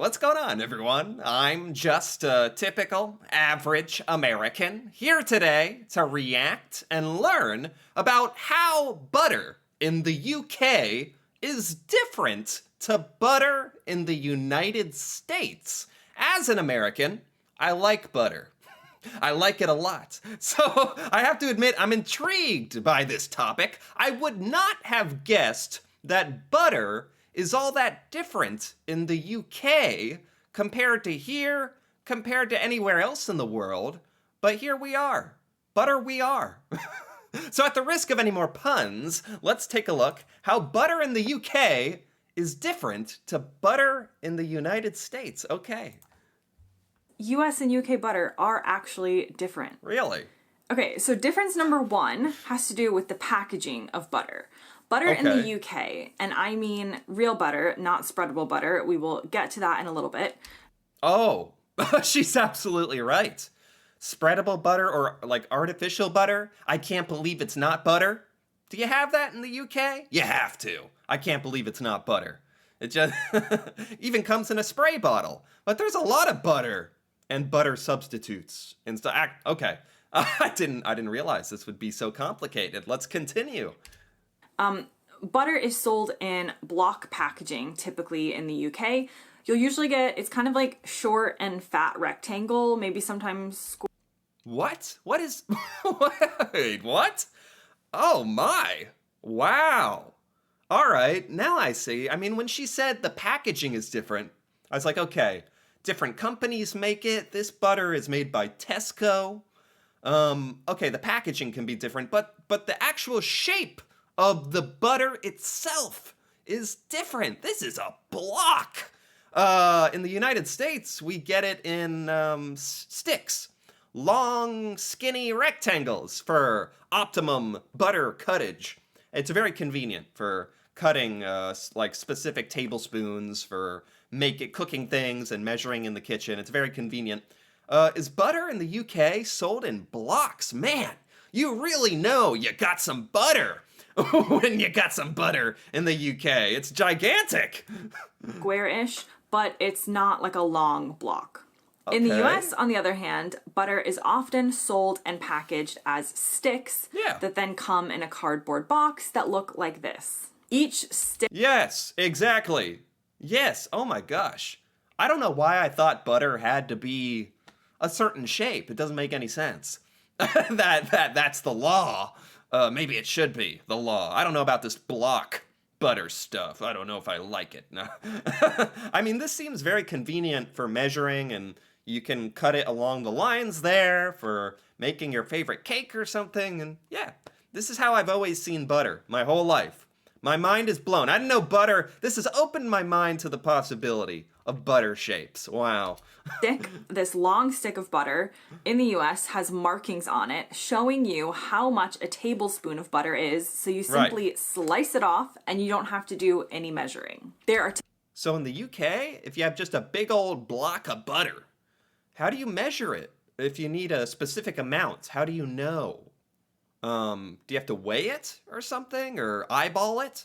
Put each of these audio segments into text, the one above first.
What's going on, everyone? I'm just a typical, average American here today to react and learn about how butter in the UK is different to butter in the United States. As an American, I like butter. I like it a lot. So I have to admit, I'm intrigued by this topic. I would not have guessed that butter is all that different in the UK compared to here, compared to anywhere else in the world. But here we are. Butter we are. So at the risk of any more puns, let's take a look how butter in the UK is different to butter in the United States. Okay. US and UK butter are actually different. Really? Okay, so difference number one has to do with the packaging of butter. Butter in the UK, and I mean real butter, not spreadable butter. We will get to that in a little bit. Oh, she's absolutely right. Spreadable butter or like artificial butter? I can't believe it's not butter. Do you have that in the UK? You have to. I can't believe it's not butter. It just even comes in a spray bottle. But there's a lot of butter and butter substitutes. Okay. I didn't realize this would be so complicated. Let's continue. Butter is sold in block packaging, typically in the UK. You'll usually get, it's kind of like short and fat rectangle, maybe sometimes square. What? What is... Wait, what? Oh my. Wow. All right, now I see. I mean, when she said the packaging is different, I was like, okay, different companies make it. This butter is made by Tesco. Okay, the packaging can be different, but the actual shape of the butter itself is different. This is a block. In the United States, we get it in sticks. Long, skinny rectangles for optimum butter cuttage. It's very convenient for cutting like specific tablespoons for cooking things and measuring in the kitchen. It's very convenient. Is butter in the UK sold in blocks? Man, you really know you got some butter when you got some butter in the UK. It's gigantic. Square-ish, but it's not like a long block. Okay. In the US, on the other hand, butter is often sold and packaged as sticks that then come in a cardboard box that look like this. Each stick... Yes, exactly. Yes, oh my gosh. I don't know why I thought butter had to be a certain shape. It doesn't make any sense. That's the law. Maybe it should be the law. I don't know about this block butter stuff. I don't know if I like it. No. I mean, this seems very convenient for measuring, and you can cut it along the lines there for making your favorite cake or something. And yeah, this is how I've always seen butter my whole life. My mind is blown. I didn't know butter. This has opened my mind to the possibility of butter shapes. Wow. This long stick of butter in the US has markings on it showing you how much a tablespoon of butter is. So you simply slice it off and you don't have to do any measuring. So in the UK, if you have just a big old block of butter, how do you measure it? If you need a specific amount, how do you know? Do you have to weigh it or something, or eyeball it?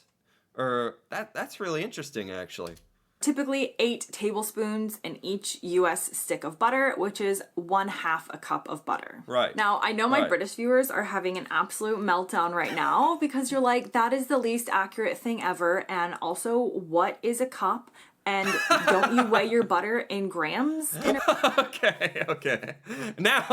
Or that's really interesting, actually. Typically 8 tablespoons in each US stick of butter, which is 1/2 a cup of butter. Right. Now, I know my British viewers are having an absolute meltdown right now because you're like, that is the least accurate thing ever. And also, what is a cup? And don't you weigh your butter in grams? Okay. Now,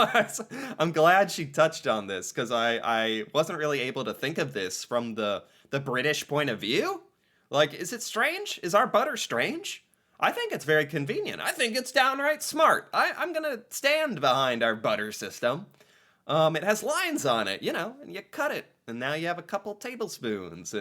I'm glad she touched on this, because I wasn't really able to think of this from the British point of view. Like, is it strange? Is our butter strange? I think it's very convenient. I think it's downright smart. I'm going to stand behind our butter system. It has lines on it, and you cut it. And now you have a couple tablespoons.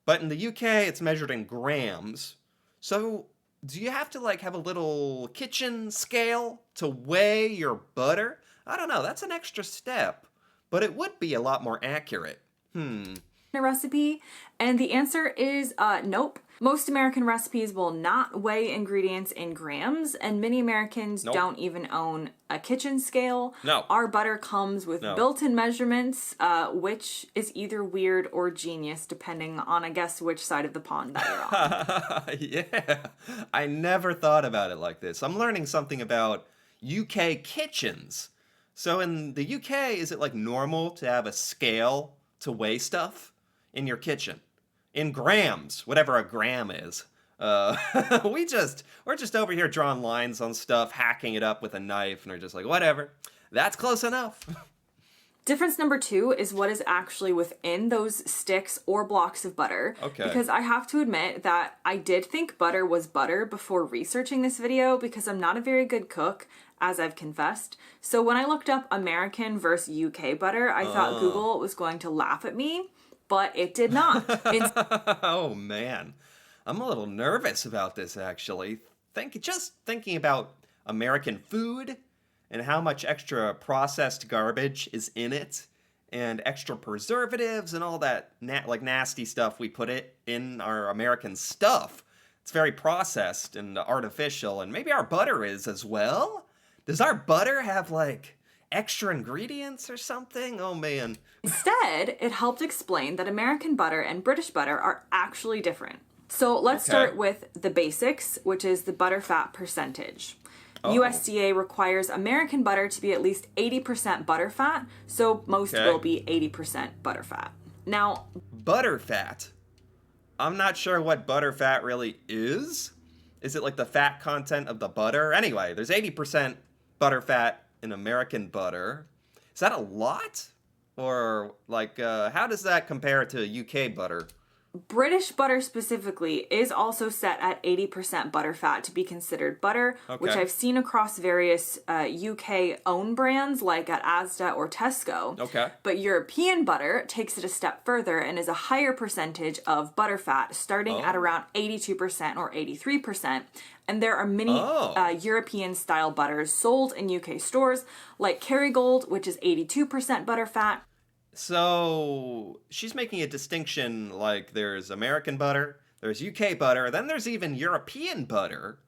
But in the UK, it's measured in grams. So, do you have to, like, have a little kitchen scale to weigh your butter? I don't know, that's an extra step, but it would be a lot more accurate. A recipe? And the answer is nope. Most American recipes will not weigh ingredients in grams, and many Americans don't even own a kitchen scale. No. Our butter comes with built-in measurements, which is either weird or genius, depending on, I guess, which side of the pond that you're on. Yeah. I never thought about it like this. I'm learning something about UK kitchens. So in the UK, is it like normal to have a scale to weigh stuff in your kitchen? In grams, whatever a gram is. We're just over here drawing lines on stuff, hacking it up with a knife, and we're just like, whatever, that's close enough. Difference number 2 is what is actually within those sticks or blocks of butter. Okay. Because I have to admit that I did think butter was butter before researching this video because I'm not a very good cook, as I've confessed. So when I looked up American versus UK butter, I thought Google was going to laugh at me. But it did not. Oh, man. I'm a little nervous about this, actually. Just thinking about American food and how much extra processed garbage is in it and extra preservatives and all that nasty stuff we put it in our American stuff. It's very processed and artificial, and maybe our butter is as well. Does our butter have, extra ingredients or something? Oh, man. Instead, it helped explain that American butter and British butter are actually different. So let's start with the basics, which is the butter fat percentage. USDA requires American butter to be at least 80% butter fat, so most will be 80% butter fat. Now, butter fat. I'm not sure what butter fat really is. Is it like the fat content of the butter? Anyway, there's 80% butter fat in American butter. Is that a lot? Or, how does that compare to UK butter? British butter specifically is also set at 80% butter fat to be considered butter, which I've seen across various UK own brands like at Asda or Tesco. Okay. But European butter takes it a step further and is a higher percentage of butter fat, starting at around 82% or 83%. And there are many European-style butters sold in UK stores, like Kerrygold, which is 82% butter fat. So she's making a distinction, like there's American butter, there's UK butter, then there's even European butter.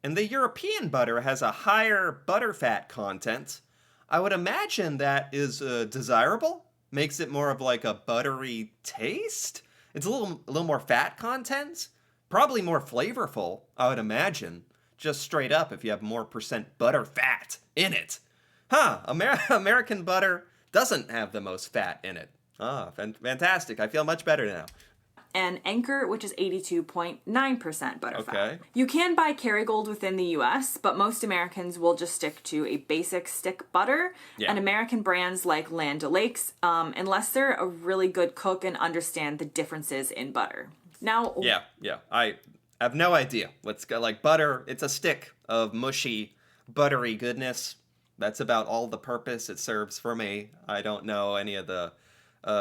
And the European butter has a higher butter fat content. I would imagine that is desirable, makes it more of like a buttery taste. It's a little more fat content, probably more flavorful, I would imagine. Just straight up if you have more percent butter fat in it. American butter doesn't have the most fat in it. Fantastic. I feel much better now. And Anchor, which is 82.9% butter fat. You can buy Kerrygold within the US, but most Americans will just stick to a basic stick butter. Yeah. And American brands like Land O'Lakes, unless they're a really good cook and understand the differences in butter. Now, Yeah. I have no idea. Let's go, butter, it's a stick of mushy, buttery goodness. That's about all the purpose it serves for me. I don't know any of the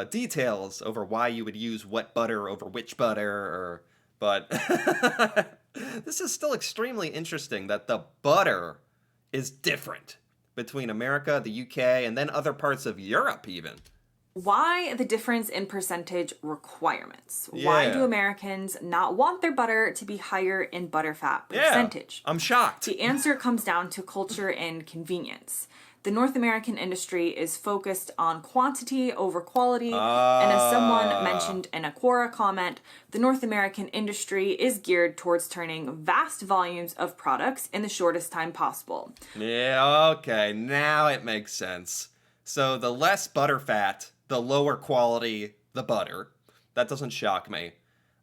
details over why you would use what butter over which butter, but this is still extremely interesting that the butter is different between America, the UK, and then other parts of Europe even. Why the difference in percentage requirements? Yeah. Why do Americans not want their butter to be higher in butter fat percentage? Yeah, I'm shocked. The answer comes down to culture and convenience. The North American industry is focused on quantity over quality, and as someone mentioned in a Quora comment, the North American industry is geared towards turning vast volumes of products in the shortest time possible. Yeah, okay, now it makes sense. So the less butter fat, the lower quality the butter. That doesn't shock me.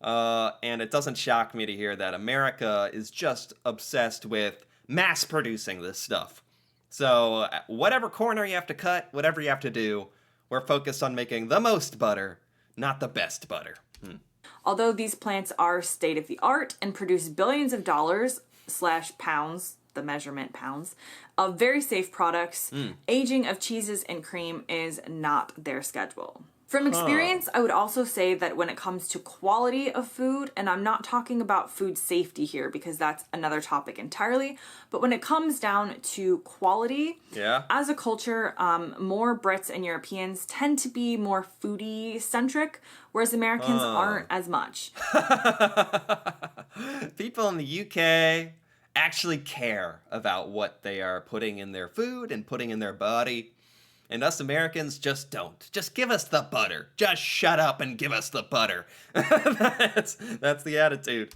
And it doesn't shock me to hear that America is just obsessed with mass producing this stuff. So whatever corner you have to cut, whatever you have to do, we're focused on making the most butter, not the best butter. Although these plants are state-of-the-art and produce billions of dollars / pounds, the measurement pounds, of very safe products, aging of cheeses and cream is not their schedule. From experience, I would also say that when it comes to quality of food, and I'm not talking about food safety here because that's another topic entirely, but when it comes down to quality, as a culture, more Brits and Europeans tend to be more foodie centric, whereas Americans aren't as much. People in the UK actually care about what they are putting in their food and putting in their body. And us Americans just don't. Just give us the butter. Just shut up and give us the butter. That's the attitude.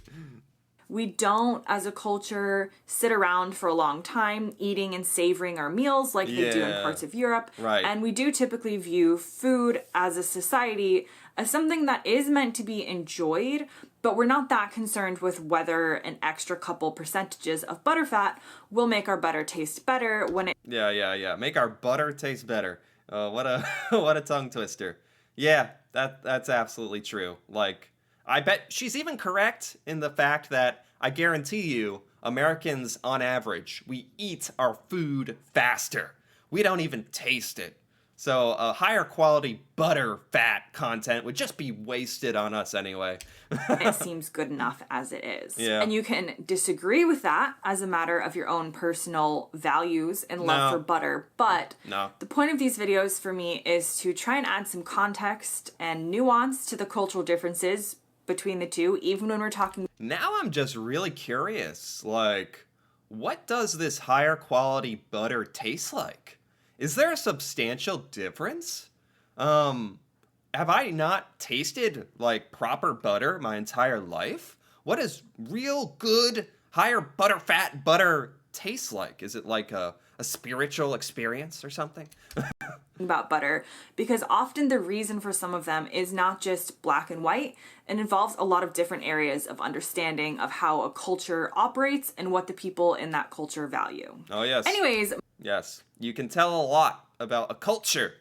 We don't, as a culture, sit around for a long time eating and savoring our meals like they do in parts of Europe. Right. And we do typically view food as a society as something that is meant to be enjoyed, but we're not that concerned with whether an extra couple percentages of butterfat will make our butter taste better when it... Yeah. Make our butter taste better. What a tongue twister. Yeah, that's absolutely true. Like, I bet she's even correct in the fact that I guarantee you, Americans on average, we eat our food faster. We don't even taste it. So a higher quality butter fat content would just be wasted on us anyway. It seems good enough as it is. Yeah. And you can disagree with that as a matter of your own personal values and love for butter. But the point of these videos for me is to try and add some context and nuance to the cultural differences between the two, even when we're talking. Now I'm just really curious. Like, what does this higher quality butter taste like? Is there a substantial difference? Have I not tasted, like, proper butter my entire life? What does real good, higher butter fat butter taste like? Is it like a spiritual experience or something? About butter, because often the reason for some of them is not just black and white, and involves a lot of different areas of understanding of how a culture operates and what the people in that culture value. Oh, yes. Anyways. Yes. You can tell a lot about a culture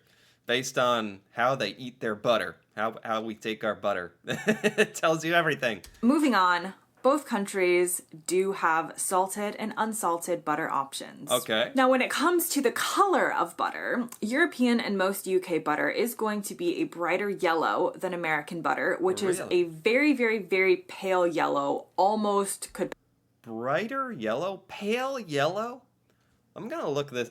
based on how they eat their butter, how we take our butter. It tells you everything. Moving on. Both countries do have salted and unsalted butter options. Okay. Now, when it comes to the color of butter, European and most UK butter is going to be a brighter yellow than American butter, which is a very, very, very pale yellow, almost could... Brighter yellow? Pale yellow? I'm gonna look this...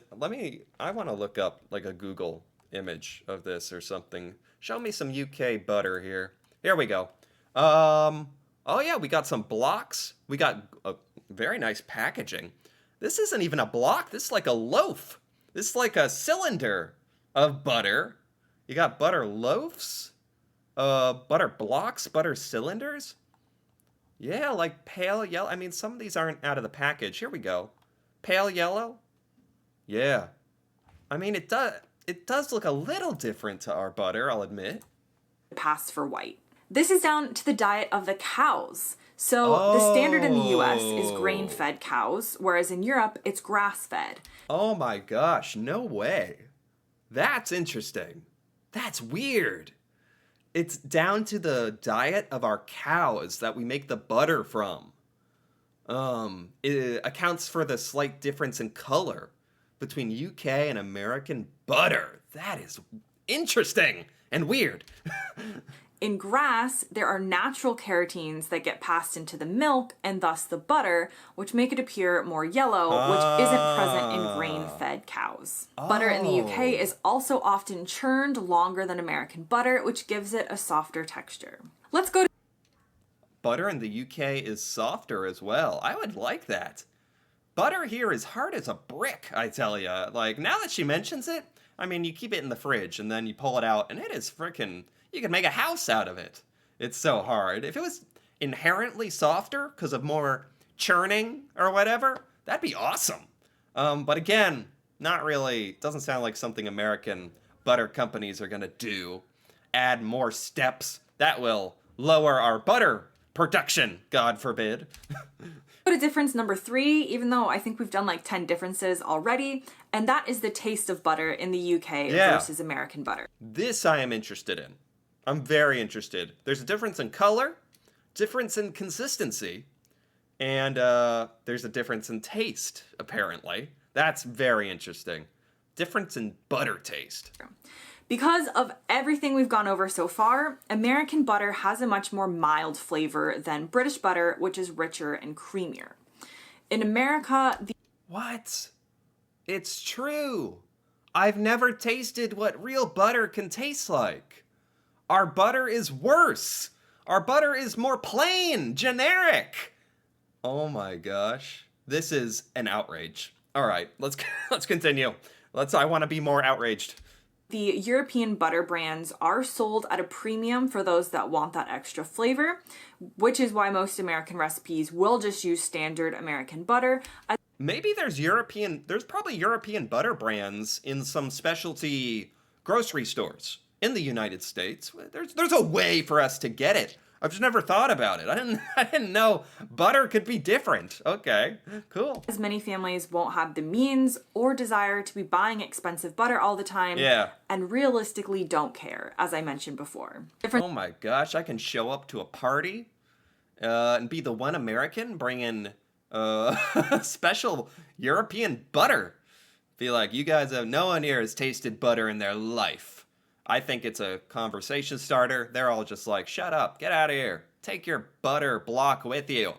I want to look up, like, a Google image of this or something. Show me some UK butter here. Here we go. Oh yeah, we got some blocks. We got a very nice packaging. This isn't even a block. This is like a loaf. This is like a cylinder of butter. You got butter loaves, butter blocks, butter cylinders. Yeah, like pale yellow. I mean, some of these aren't out of the package. Here we go. Pale yellow. Yeah. I mean, it does look a little different to our butter, I'll admit. Pass for white. This is down to the diet of the cows. So the standard in the US is grain-fed cows, whereas in Europe, it's grass-fed. Oh my gosh, no way. That's interesting. That's weird. It's down to the diet of our cows that we make the butter from. It accounts for the slight difference in color between UK and American butter. That is interesting and weird. In grass, there are natural carotenes that get passed into the milk and thus the butter, which make it appear more yellow, which isn't present in grain-fed cows. Butter in the UK is also often churned longer than American butter, which gives it a softer texture. Let's go to... Butter in the UK is softer as well. I would like that. Butter here is hard as a brick, I tell ya. Like, now that she mentions it, I mean, you keep it in the fridge and then you pull it out and it is frickin'... You can make a house out of it. It's so hard. If it was inherently softer because of more churning or whatever, that'd be awesome. But again, not really. Doesn't sound like something American butter companies are gonna do. Add more steps. That will lower our butter production, God forbid. Go to difference number 3, even though I think we've done like 10 differences already, and that is the taste of butter in the UK versus American butter. This I am interested in. I'm very interested. There's a difference in color, difference in consistency, and there's a difference in taste, apparently. That's very interesting. Difference in butter taste. Because of everything we've gone over so far, American butter has a much more mild flavor than British butter, which is richer and creamier. In America, What? It's true. I've never tasted what real butter can taste like. Our butter is worse. Our butter is more plain, generic. Oh my gosh. This is an outrage. All right, let's continue. I want to be more outraged. The European butter brands are sold at a premium for those that want that extra flavor, which is why most American recipes will just use standard American butter. Maybe there's probably European butter brands in some specialty grocery stores in the United States. There's a way for us to get it. I've just never thought about it. I didn't know butter could be different. Okay, cool. As many families won't have the means or desire to be buying expensive butter all the time. Yeah. And realistically don't care, as I mentioned before. Oh my gosh, I can show up to a party and be the one American bringing special European butter. Be like, you guys no one here has tasted butter in their life. I think it's a conversation starter. They're all just like, shut up, get out of here. Take your butter block with you.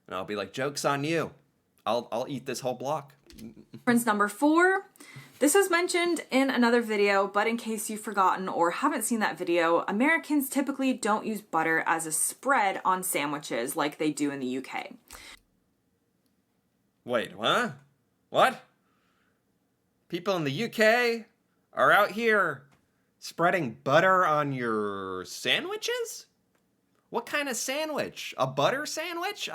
And I'll be like, joke's on you. I'll eat this whole block. Difference number 4. This was mentioned in another video, but in case you've forgotten or haven't seen that video, Americans typically don't use butter as a spread on sandwiches like they do in the UK. Wait, huh? What? People in the UK are out here spreading butter on your sandwiches? What kind of sandwich? A butter sandwich?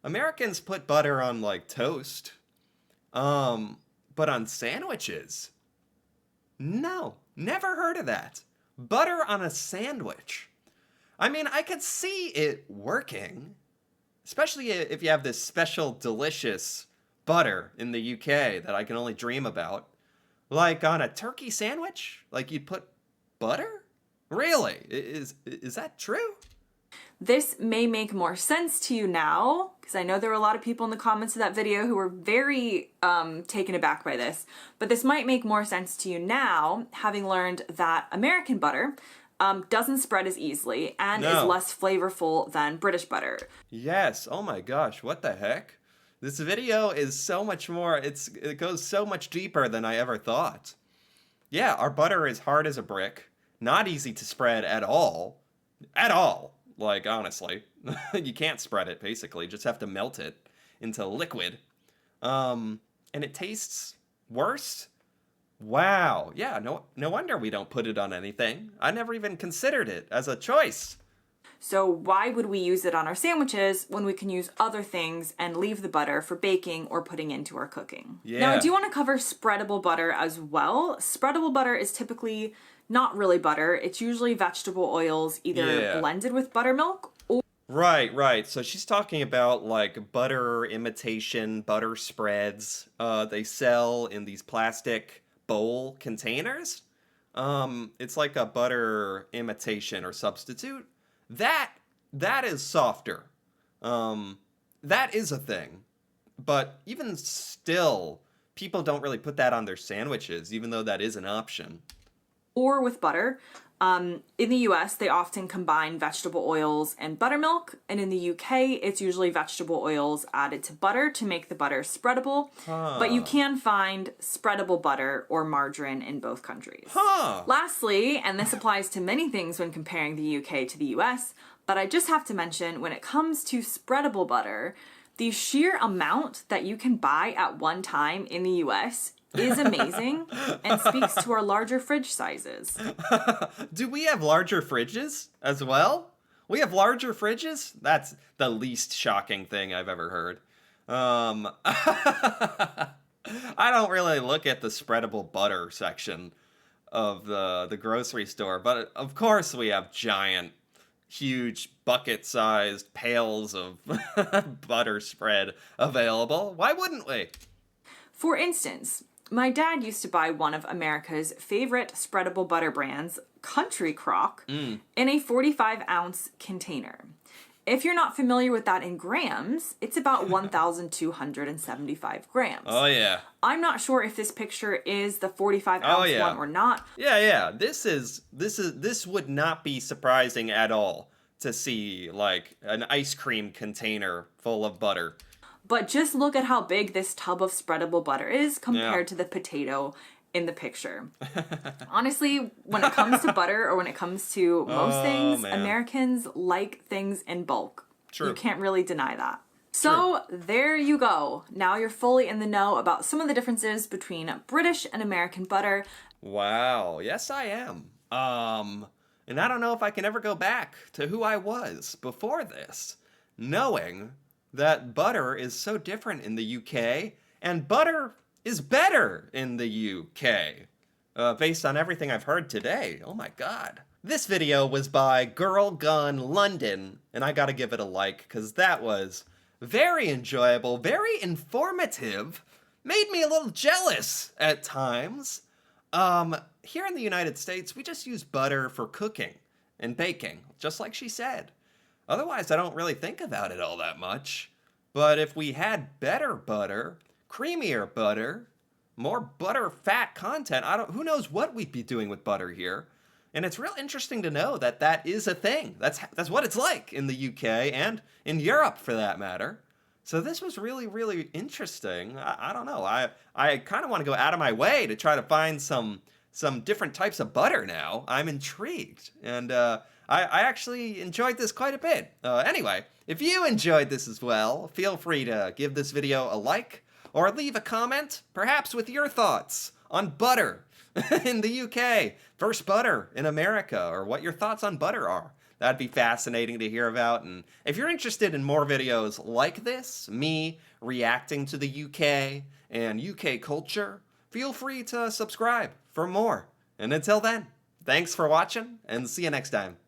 Americans put butter on like toast. But on sandwiches? No, never heard of that. Butter on a sandwich. I mean, I could see it working, especially if you have this special delicious butter in the UK that I can only dream about. Like on a turkey sandwich? Like you'd put butter? Really? Is that true? This may make more sense to you now, because I know there were a lot of people in the comments of that video who were very taken aback by this, but this might make more sense to you now, having learned that American butter doesn't spread as easily and is less flavorful than British butter. Yes. Oh my gosh, what the heck? This video is so much more, it goes so much deeper than I ever thought. Yeah, our butter is hard as a brick, not easy to spread at all. At all. Like, honestly. You can't spread it, basically. Just have to melt it into liquid. And it tastes worse? Wow. Yeah, no wonder we don't put it on anything. I never even considered it as a choice. So why would we use it on our sandwiches when we can use other things and leave the butter for baking or putting into our cooking? Yeah. Now, I do want to cover spreadable butter as well. Spreadable butter is typically not really butter. It's usually vegetable oils, either blended with buttermilk or... Right. So she's talking about like butter imitation, butter spreads. They sell in these plastic bowl containers. It's like a butter imitation or substitute. That is softer. That is a thing. But even still, people don't really put that on their sandwiches, even though that is an option. Or with butter. In the US, they often combine vegetable oils and buttermilk. And in the UK, it's usually vegetable oils added to butter to make the butter spreadable. But you can find spreadable butter or margarine in both countries. Lastly, and this applies to many things when comparing the UK to the US, but I just have to mention when it comes to spreadable butter, the sheer amount that you can buy at one time in the US is amazing and speaks to our larger fridge sizes. Do we have larger fridges as well? We have larger fridges? That's the least shocking thing I've ever heard. I don't really look at the spreadable butter section of the grocery store, but of course we have giant, huge bucket-sized pails of butter spread available. Why wouldn't we? For instance, my dad used to buy one of America's favorite spreadable butter brands, Country Crock, in a 45-ounce container. If you're not familiar with that in grams, it's about 1,275 grams. Oh, yeah. I'm not sure if this picture is the 45-ounce one or not. Yeah. This would not be surprising at all to see, like, an ice cream container full of butter. But just look at how big this tub of spreadable butter is compared to the potato in the picture. Honestly, when it comes to butter or when it comes to most things, Americans like things in bulk. True. You can't really deny that. So there you go. Now you're fully in the know about some of the differences between British and American butter. Wow. Yes, I am. And I don't know if I can ever go back to who I was before this, knowing that butter is so different in the UK, and butter is better in the UK, based on everything I've heard today. Oh my god. This video was by Girl Gun London, and I gotta give it a like, because that was very enjoyable, very informative, made me a little jealous at times. Here in the United States, we just use butter for cooking and baking, just like she said. Otherwise, I don't really think about it all that much. But if we had better butter, creamier butter, more butter fat content, who knows what we'd be doing with butter here. And it's real interesting to know that that is a thing. That's what it's like in the UK and in Europe for that matter. So this was really, really interesting. I don't know. I kind of want to go out of my way to try to find some different types of butter now. I'm intrigued. And I actually enjoyed this quite a bit. Anyway, if you enjoyed this as well, feel free to give this video a like or leave a comment, perhaps with your thoughts on butter in the UK versus butter in America, or what your thoughts on butter are. That'd be fascinating to hear about. And if you're interested in more videos like this, me reacting to the UK and UK culture, feel free to subscribe for more. And until then, thanks for watching, and see you next time.